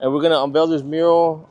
And we're gonna unveil this mural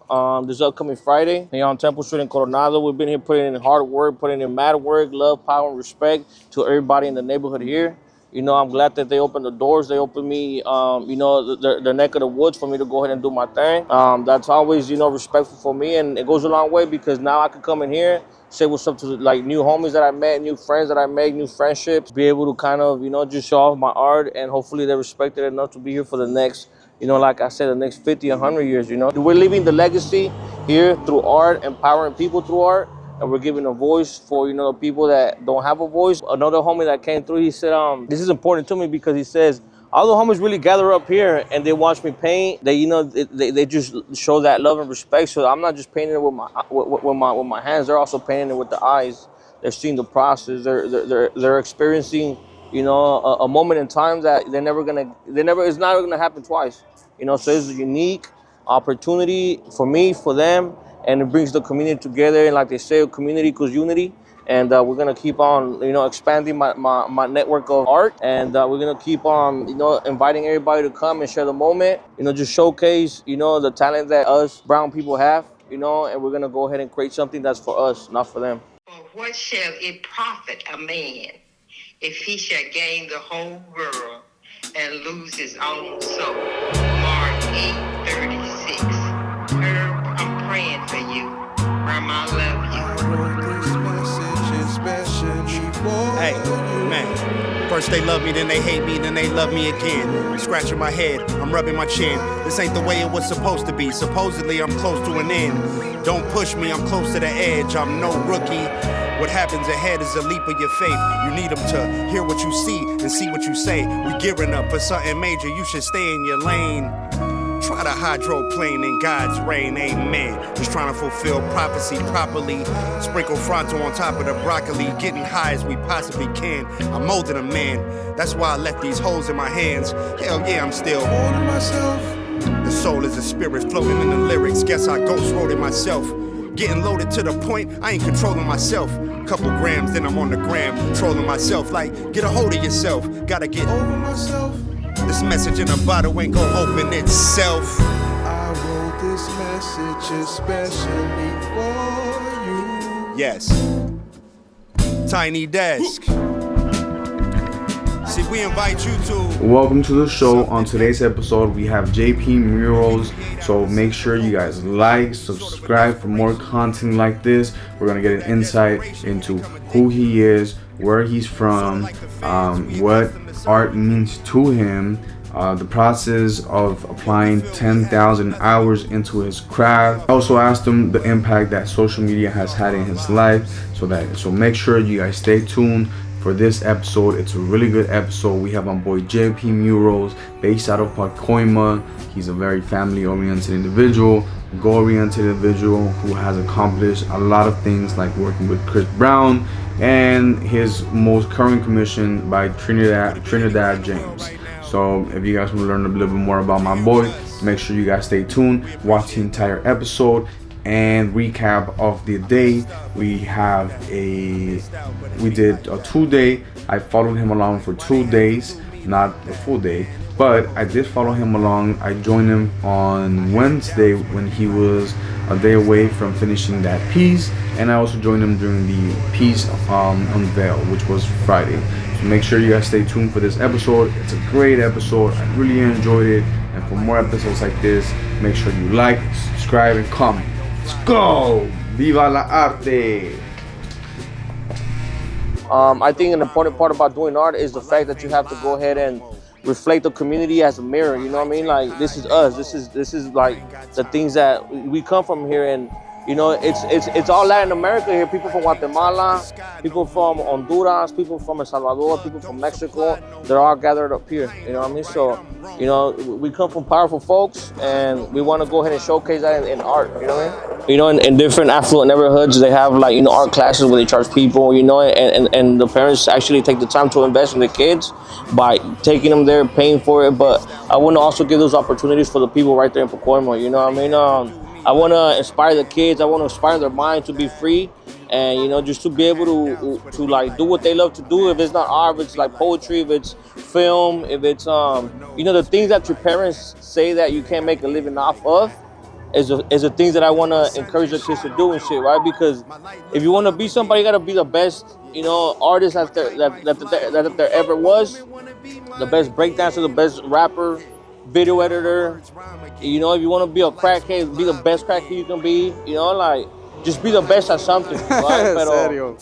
this upcoming Friday here on Temple Street in Coronado. We've been here putting in hard work, putting in mad work, love, power, and respect to everybody in the neighborhood here. You know, I'm glad that they opened the doors. They opened me, the neck of the woods for me to go ahead and do my thing. That's always, respectful for me, and it goes a long way because now I can come in here, say what's up to like new homies that I met, new friends that I make, new friendships, be able to kind of, just show off my art, and hopefully they respect it enough to be here for the next, like I said, the next 50, 100 years, We're leaving the legacy here through art, empowering people through art, and we're giving a voice for, the people that don't have a voice. Another homie that came through, he said, this is important to me because he says, all the homies really gather up here and they watch me paint. They just show that love and respect. So I'm not just painting it with my hands. They're also painting it with the eyes. They're seeing the process. They're experiencing, a moment in time that it's not gonna happen twice. So it's a unique opportunity for me, for them, and it brings the community together. And like they say, community equals unity. And we're gonna keep on, expanding my network of art, and we're gonna keep on, inviting everybody to come and share the moment. Just showcase, the talent that us brown people have, and we're gonna go ahead and create something that's for us, not for them. For what shall it profit a man if he shall gain the whole world and lose his own soul? Mark 8:36. Herb, I'm praying for you. Grandma, I love you. Hey, man. First they love me, then they hate me, then they love me again. I'm scratching my head, I'm rubbing my chin. This ain't the way it was supposed to be. Supposedly I'm close to an end. Don't push me, I'm close to the edge. I'm no rookie. What happens ahead is a leap of your faith. You need them to hear what you see and see what you say. We gearing up for something major, you should stay in your lane. Try to hydroplane in God's rain, amen. Just trying to fulfill prophecy properly. Sprinkle fronto on top of the broccoli. Getting high as we possibly can. I'm molding a man. That's why I left these holes in my hands. Hell yeah, I'm still holding myself. The soul is a spirit floating in the lyrics. Guess I ghost wrote it myself. Getting loaded to the point I ain't controlling myself. Couple grams, then I'm on the gram. Trolling myself like, get a hold of yourself. Gotta get over myself. This message in a bottle ain't gonna open itself. I wrote this message especially for you. Yes. Tiny desk. See, we invite you to. Welcome to the show. On today's episode, we have Jpmurals. So make sure you guys like, subscribe for more content like this. We're gonna get an insight into who he is, where he's from, what art means to him, the process of applying 10,000 hours into his craft. I also asked him the impact that social media has had in his life. So make sure you guys stay tuned for this episode. It's a really good episode. We have my boy Jpmurals, based out of Pacoima. He's a very family-oriented individual, goal-oriented individual who has accomplished a lot of things, like working with Chris Brown and his most current commission by Trinidad James. So if you guys want to learn a little bit more about my boy, make sure you guys stay tuned, watch the entire episode. And recap of the day, we did a 2-day. I followed him along for 2 days, not a full day, but I did follow him along. I joined him on Wednesday when he was a day away from finishing that piece, and I also joined him during the piece unveil, which was Friday. So make sure you guys stay tuned for this episode. It's a great episode. I really enjoyed it, and for more episodes like this, make sure you like, subscribe, and comment. Let's go! Viva la arte! I think an important part about doing art is the fact that you have to go ahead and reflect the community as a mirror. You know what I mean? Like, this is us. This is like the things that we come from here, and it's all Latin America here. People from Guatemala, people from Honduras, people from El Salvador, people from Mexico. They're all gathered up here. You know what I mean? So, we come from powerful folks, and we want to go ahead and showcase that in art. You know what I mean? In different affluent neighborhoods, they have art classes where they charge people. And the parents actually take the time to invest in the kids by taking them there, paying for it. But I want to also give those opportunities for the people right there in Pacoima. You know what I mean? I want to inspire the kids. I want to inspire their mind to be free and you know, just to be able to like do what they love to do. If it's not art, if it's like poetry, if it's film, if it's you know, the things that your parents say that you can't make a living off of, is the things that I want to encourage the kids to do and shit, right? Because if you want to be somebody, you gotta be the best, you know, artist that there ever was, the best breakdancer, the best rapper, video editor. You know, if you want to be a crackhead, be the best crackhead you can be. You know, like just be the best at something, right? Pero,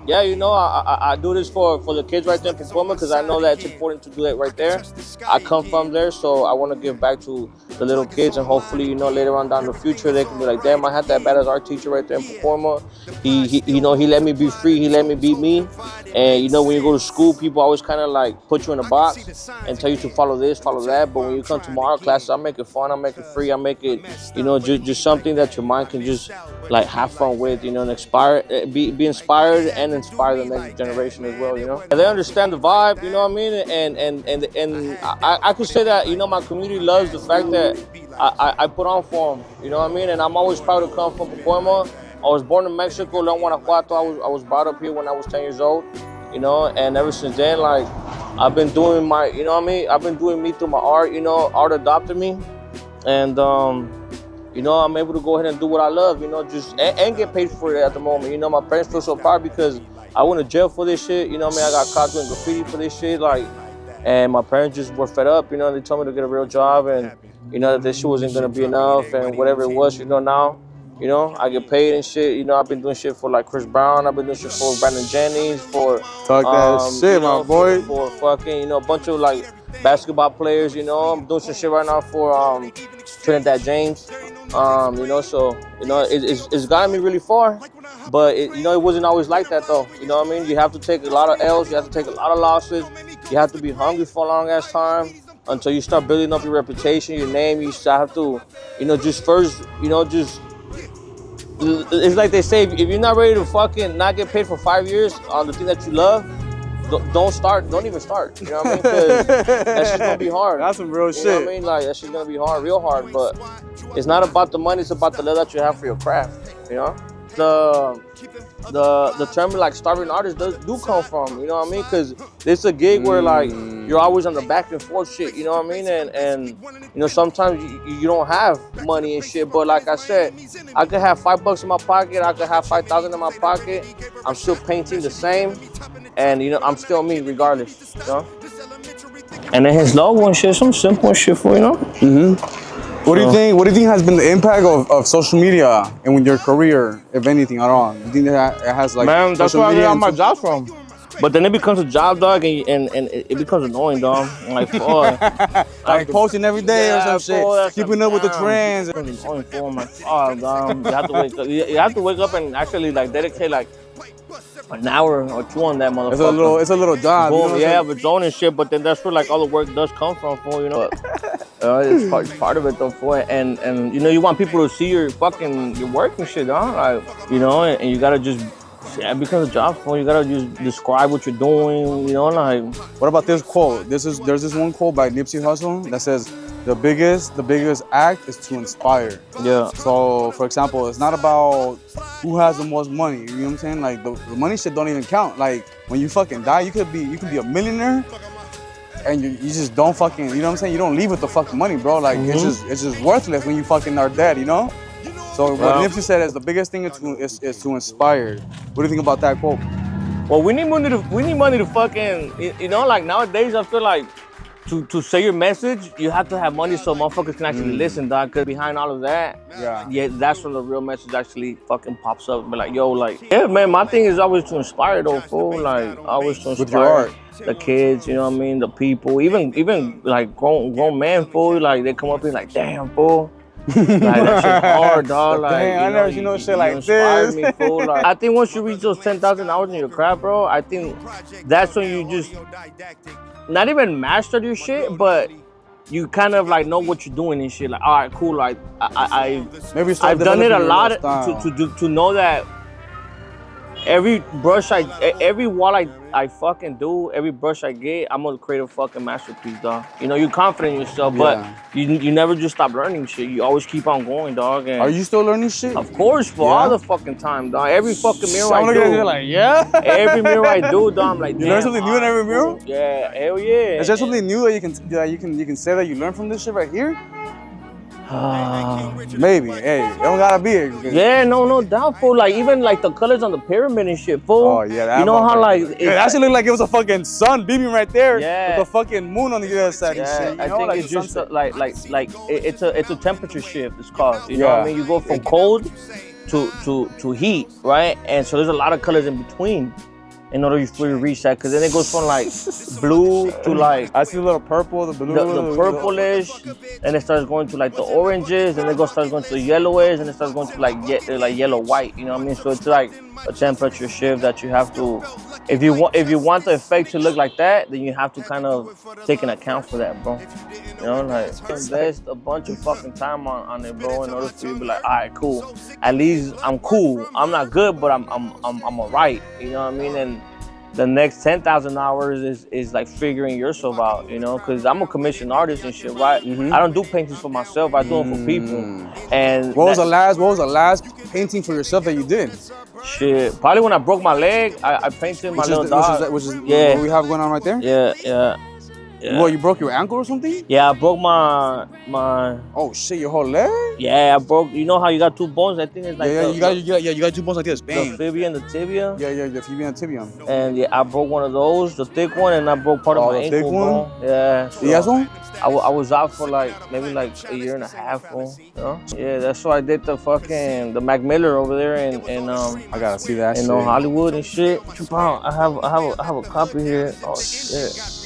yeah, you know, I do this for the kids right there in Performance because I know that it's important to do that right there. I come from there, so I want to give back to the little kids, and hopefully, you know, later on down the future, they can be like, damn, I had that badass art teacher right there in Performa. He you know, he let me be free, he let me be me. And you know, when you go to school, people always kind of like put you in a box and tell you to follow this, follow that. But when you come to my art classes, I make it fun, I make it free, I make it, you know, just something that your mind can just like have fun with, you know, and be inspired and inspire the next generation as well, you know. And they understand the vibe, you know what I mean? And I could say that, you know, my community loves the fact that I put on for them, you know what I mean? And I'm always proud to come from Pacoima. I was born in Mexico, León, Guanajuato. I was brought up here when I was 10 years old, you know, and ever since then, like, I've been doing my, you know what I mean? I've been doing me through my art, you know, art adopted me. And, you know, I'm able to go ahead and do what I love, you know, just, and get paid for it at the moment. You know, my parents feel so proud because I went to jail for this shit, you know what I mean? I got caught doing graffiti for this shit, like, and my parents just were fed up, you know, they told me to get a real job and, you know, that this shit wasn't gonna be enough and whatever it was, you know, now, you know, I get paid and shit. You know, I've been doing shit for like Chris Brown. I've been doing shit for Brandon Jennings, for Talk that shit, you know, my boy. For fucking, you know, a bunch of like basketball players. You know, I'm doing some shit right now for Trinidad James. You know, so you know, it's gotten me really far. But you know, it wasn't always like that though. You know what I mean? You have to take a lot of L's. You have to take a lot of losses. You have to be hungry for a long ass time until you start building up your reputation, your name. You still have to, you know, just first, you know, just. It's like they say, if you're not ready to fucking not get paid for 5 years on the thing that you love, don't start. Don't even start. You know what I mean? Because that shit's gonna be hard. That's some real you shit. You know what I mean? Like that shit's gonna be hard, real hard. But it's not about the money. It's about the love that you have for your craft. You know, the term like starving artists do come from. You know what I mean? Because it's a gig where like you're always on the back and forth shit. You know what I mean? And you know, sometimes you don't have money and shit. But like I said, I could have $5 in my pocket. I could have 5,000 in my pocket. I'm still painting the same, and you know, I'm still me regardless. You know. And then his logo and shit, some simple shit for, you know. What do you think? What do you think has been the impact of social media and with your career, if anything at all? You think that it has like? Man, that's social where I media got and my job from. But then it becomes a job, dog, and it becomes annoying, dog. Like, like posting every day or some shit, keeping up with the trends. It's annoying for me. Oh, you have to wake up. You have to wake up and actually like dedicate like an hour or two on that motherfucker. It's a little job. Boom, you know yeah, of its own and shit. But then that's where like all the work does come from, for, you know. It's part of it though, for it. And you know, you want people to see your work and shit, huh? Like, you know, and you gotta just. Yeah, it becomes a job for you. Gotta just describe what you're doing, you know, like. What about this quote? There's this one quote by Nipsey Hussle that says, the biggest act is to inspire. Yeah. So, for example, it's not about who has the most money. You know what I'm saying? Like the money shit don't even count. Like when you fucking die, you could be a millionaire, and you just don't fucking, you know what I'm saying? You don't leave with the fucking money, bro. Like it's just worthless when you fucking are dead, you know? So what Nipsey said is the biggest thing is to inspire. What do you think about that quote? Well, we need money to fucking, you know, like nowadays I feel like to say your message, you have to have money so motherfuckers can actually listen, dog. Cause behind all of that, yeah, that's when the real message actually fucking pops up. But like, yo, like, yeah, man, my thing is always to inspire though, fool. Like, always to inspire with your art. The kids, you know what I mean, the people, even like grown men, fool. Like they come up and like, damn, fool. Like that shit hard, dog. Like, dang, I never seen no shit like inspire this. Me, fool. Like, I think once you reach those 10,000 hours in your craft, bro, I think that's when you just not even mastered your shit, but you kind of like know what you're doing and shit. Like, all right, cool. Like I've done it a lot to know that every brush every wall I fucking do, every brush I get, I'm gonna create a fucking masterpiece, dog. You know, you're confident in yourself, but you never just stop learning shit. You always keep on going, dog. And are you still learning shit? of course, for all the fucking time, dog. Every fucking mural I do. You're like, yeah. Every mural I do, dog, I'm like, you learn something new in every mural? Yeah, hell yeah. Is there something new that you can say that you learned from this shit right here? Maybe. Hey, it don't gotta be it. Yeah, no doubt, fool. Like even like the colors on the pyramid and shit, fool. Oh yeah, that you know how like it actually looked like it was a fucking sun beaming right there. Yeah. With the fucking moon on the other side. Yeah, and shit, I think like it's just it's a temperature shift. It's called. You know what I mean? You go from cold to heat, right? And so there's a lot of colors in between. In order for you to reach that, because then it goes from like blue to like I see a little purple, the blue, the purplish, and it starts going to like the oranges, and then starts going to the yellowish, and it starts going to like yellow white. You know what I mean? So it's like a temperature shift that you have to, if you want the effect to look like that, then you have to kind of take an account for that, bro. You know, like invest a bunch of fucking time on it, bro, in order for you to be like, all right, cool. At least I'm cool. I'm not good, but I'm alright. You know what I mean? And the next 10,000 hours is like figuring yourself out, you know, because I'm a commissioned artist and shit, right? I don't do paintings for myself. I do them for people. And what was the last painting for yourself that you did? Shit, probably when I broke my leg, I painted my little dog. Which is what we have going on right there? Yeah. Well, you broke your ankle or something? Yeah, I broke my. Oh shit, your whole leg? Yeah, I broke. You know how you got two bones? I think it's like you got two bones like this. Bang. The fibia and the tibia. Yeah, the fibia and tibia. And yeah, I broke one of those, the thick one, and I broke part of my ankle. Thick one? Yeah. So you got one? I was out for maybe a year and a half, bro. You know? Yeah, that's why I did the Mac Miller over there in I gotta see that in shit. Hollywood and shit. I have a copy here. Oh shit.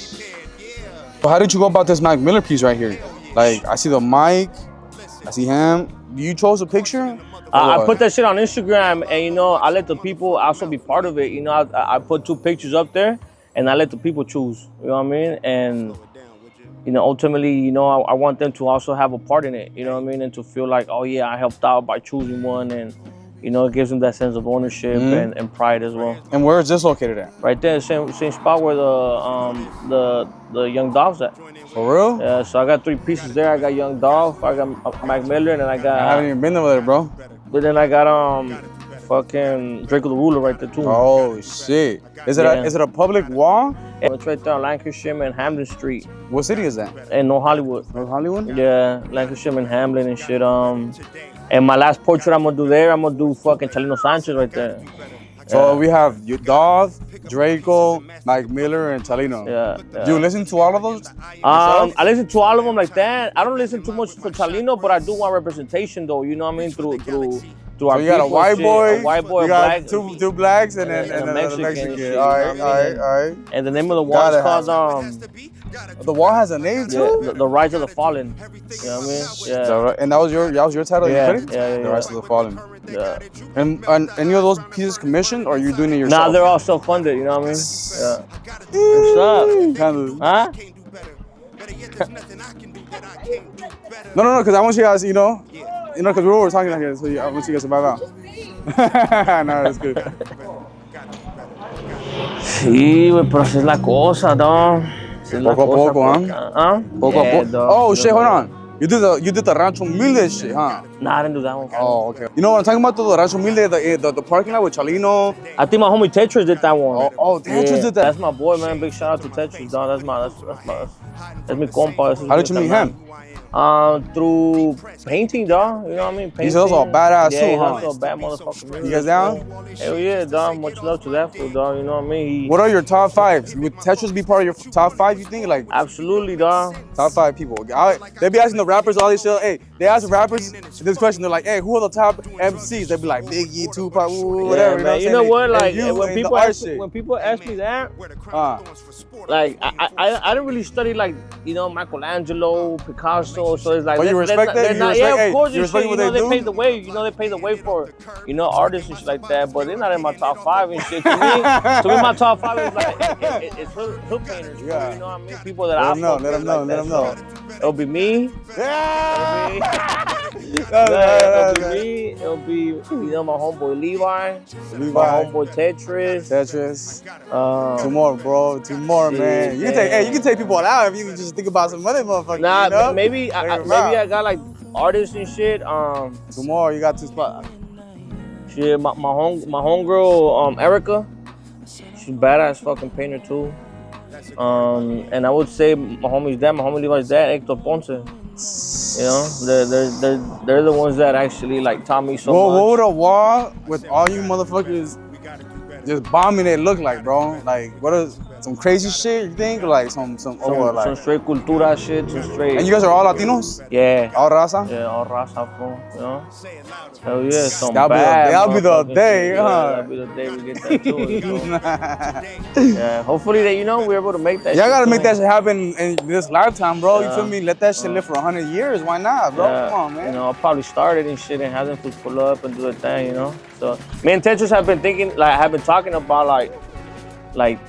So how did you go about this Mac Miller piece right here? Like, I see the mic, I see him. You chose a picture? I put that shit on Instagram, and you know, I let the people also be part of it. You know, I put 2 pictures up there, and I let the people choose. You know what I mean? And you know, ultimately, you know, I want them to also have a part in it. You know what I mean? And to feel like, oh yeah, I helped out by choosing one, and you know, it gives them that sense of ownership and pride as well. And where is this located at? Right there, same spot where the young Dolph's at. For real? Yeah, so I got 3 pieces there. I got young Dolph, I got Mac Miller, and then I got. I haven't even been over there, bro. But then I got fucking Drakeo the Ruler right there too. Oh shit! Is it a public wall? It's right there on Lancashire and Hamlin Street. What city is that? In North Hollywood. North Hollywood? Yeah, Lancashire and Hamlin and shit. And my last portrait I'm gonna do there, I'm gonna do fucking Chalino Sanchez right there. So we have Dolph, Drakeo, Mac Miller, and Chalino. Yeah. Do you listen to all of those? I listen to all of them like that. I don't listen too much to Chalino, but I do want representation though. You know what I mean? Through our. So you got a white boy, a black, black, two blacks, and a Mexican. Shit, all right. And the name of the wall is called The wall has a name too. Yeah, the Rise of the Fallen. You know what I mean? Yeah. And that was your title. Yeah. You put it? The Rise of the Fallen. Yeah. And any of those pieces commissioned, or are you doing it yourself? Nah, they're all self-funded. You know what I mean? Yeah. What's up? Huh? No, because I want you guys, you know, because we're always talking out here, so I want you guys to vibe out. No, that's good. Sí, güey, pero así es la cosa, dog. Poco a poco, huh? Poco a poco. Oh shit, hold on. You did the Rancho Humilde shit, huh? Nah, I didn't do that one. Oh, okay. You know what I'm talking about? The Rancho Humilde, the parking lot with Chalino. I think my homie Tetris did that one. Oh, Tetris did that. That's my boy, man. Big shout out to Tetris, dog. That's my compa. How did you meet him? Through painting, dog. You know what I mean? Painting. He's also a badass too, huh? He's also a bad motherfucker. You guys down? Hell yeah, dog. Much love to that fool, dog. You know what I mean? What are your top 5? Would Tetris be part of your top 5, you think? Like, absolutely, dog. Top 5 people. They be asking the rappers all this shit. Hey, they ask the rappers this question. They're like, hey, who are the top MCs? They be like, Biggie, Tupac, whatever. Yeah, man. You know what? Like, when people ask me that, like, I didn't really study, like, you know, Michelangelo, Picasso. So it's like, but you respect that? Of course, you respect what they pave the way. You know, they pave the way for, you know, artists and shit like that. But they're not in my top 5 and shit. To me, my top 5 is like it's hood painters. Yeah. You know what I mean? People that let them know. It'll be me. Yeah. It'll be me. It'll be, you know, my homeboy Levi. My homeboy Tetris. Uh, Two more, bro. Two more, shit, man. You can take, hey, you can take people out if you can just think about some other motherfuckers. Nah, you know? maybe I got like artists and shit. Two more. You got 2 spots. Shit, my homegirl, Erica. She's badass fucking painter too. And I would say my homie's dad, my homie Levi's dad, Hector Ponce. You know, they're the ones that actually like taught me so much. What would a wall with all you motherfuckers just bombing it look like, bro? Like, what is some crazy shit you think? Or like some straight cultura shit, some straight. And you guys are all Latinos? Yeah. All raza? Yeah, all raza, bro. You know? Hell yeah, some that'll be the day, shit. huh? Yeah, that'll be the day we get that to it, yeah, hopefully that, you know, we're able to make that shit. Y'all gotta make that shit happen in this lifetime, bro. Yeah. You feel me? Let that shit live for 100 years. Why not, bro? Yeah. Come on, man. You know, I'll probably start it and shit and have them to pull up and do the thing, you know? So, me and Tetris have been thinking, like, have been talking about, like,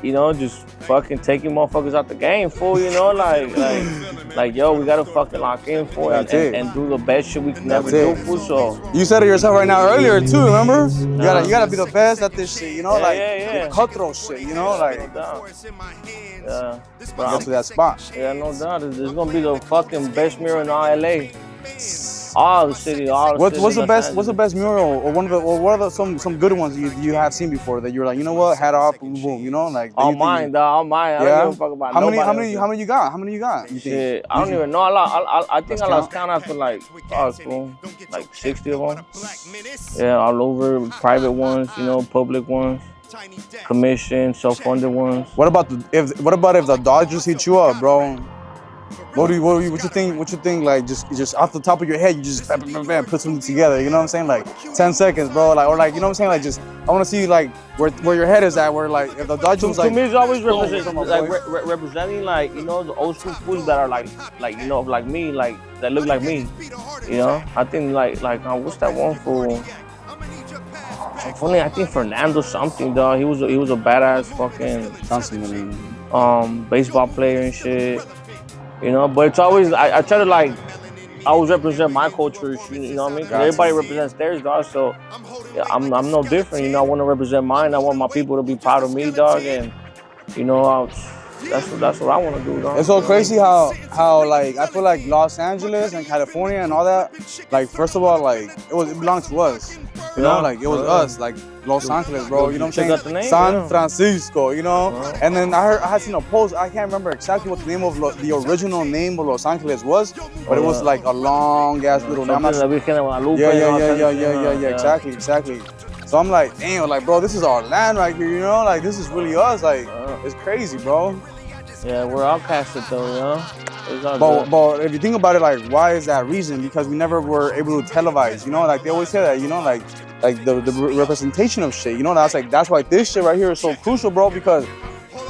you know, just fucking taking motherfuckers out the game, fool, you know? Like, yo, we gotta fucking lock in, fool, and do the best shit we can never do, fool, so. You said it yourself right now earlier, too, remember? You gotta be the best at this shit, you know? Yeah. The cutthroat shit, you know? Like, No doubt. Yeah. Get to that spot. Yeah, no doubt. It's gonna be the fucking best mural in all LA. All the city, all the What's city. What's the best mural, or what are some good ones you have seen before that you're like, you know what, hat off, boom, boom, you know, like. All mine, dog. All mine. I don't give a fuck about how nobody many you got? How many you got? You think? Shit, I don't even know. I think I lost count after like 60 of them. Yeah, all over, private ones, you know, public ones, commission, self-funded ones. What about if the Dodgers hit you up, bro? What you think? Like just off the top of your head, you just bam, put something together. You know what I'm saying? Like 10 seconds, bro. Like, or like, you know what I'm saying? Like, just I want to see like where your head is at. Where like if the Dodgers was like. To me, it's always representing like, you know, the old school fools that are like you know, like me, like that look like me. You know, I think like what's that one for? Funny, I think Fernando something, dog. He was a badass fucking baseball player and shit. You know, but it's always I try to like always represent my culture. You know what I mean? 'Cause everybody represents theirs, dog. So yeah, I'm no different. You know, I want to represent mine. I want my people to be proud of me, dog. And you know, that's what I want to do, dog. It's so crazy how like I feel like Los Angeles and California and all that. Like first of all, like it belonged to us. You know, like it was us, like Los Angeles, bro. You know what I'm saying? San Francisco, you know. And then I had seen a post. I can't remember exactly what the name of the original name of Los Angeles was, but it was like a long ass little name. Yeah. Exactly. So I'm like, damn, like bro, this is our land right here, you know. Like this is really us. Like it's crazy, bro. Yeah, we're outcasted though, you know. But if you think about it, like, why is that reason? Because we never were able to televise, you know? Like, they always say that, you know? Like the representation of shit, you know? That's why this shit right here is so crucial, bro, because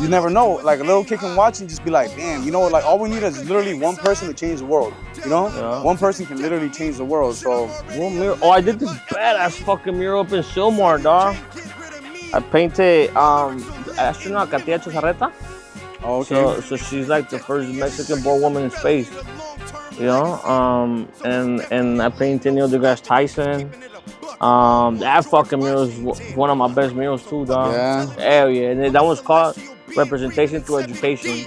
you never know. Like, a little kid can watch and just be like, damn, you know, like, all we need is literally one person to change the world, you know? Yeah. One person can literally change the world, so. One mural. Oh, I did this badass fucking mural up in Silmar, dog. I painted astronaut Katia Chazarreta. Oh, okay. So she's like the first Mexican-born woman in space, you know. And I painted Neil deGrasse Tyson. That fucking mural is one of my best murals too, dog. Yeah. Hell yeah. And that one's called Representation Through Education.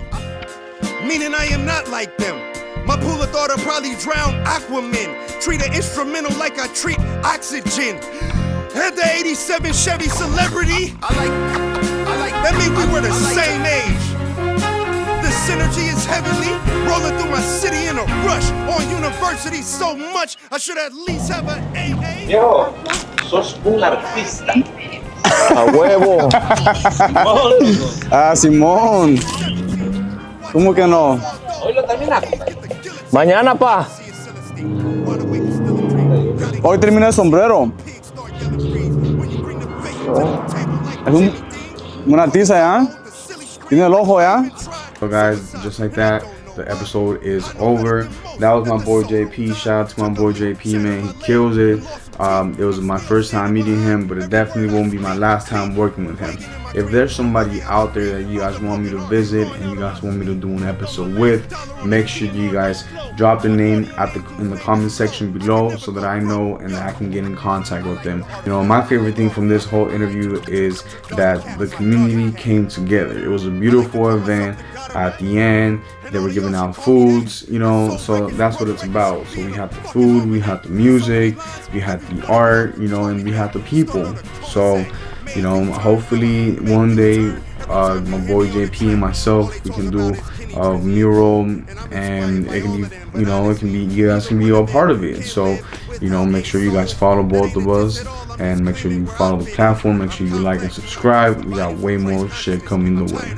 Meaning I am not like them. My pool of thought will probably drown Aquaman. Treat an instrumental like I treat oxygen. Had the 87 Chevy Celebrity. I like. That means we were the same age. The synergy is heavenly, rolling through my city in a rush. On university so much, I should at least have an AA. Yo, sos un artista. A huevo. Simón. ¿Cómo que no? Hoy lo terminaste. Mañana, pa. Hoy termina el sombrero. Es un artista, ¿ya? Tiene el ojo, ¿ya? So guys, just like that, the episode is over. That was my boy JP. Shout out to my boy JP, man. He kills it. It was my first time meeting him, but it definitely won't be my last time working with him. If there's somebody out there that you guys want me to visit and you guys want me to do an episode with, make sure you guys drop the name in the comment section below so that I know and I can get in contact with them. You know, my favorite thing from this whole interview is that the community came together. It was a beautiful event. At the end, they were giving out foods, you know, so that's what it's about. So we had the food, we had the music, we had the art, you know, and we had the people. So, you know, hopefully one day my boy JP and myself, we can do a mural, and it can be, you know, it can be, you guys can be a part of it. So, you know, make sure you guys follow both of us, and make sure you follow the platform. Make sure you like and subscribe. We got way more shit coming the way.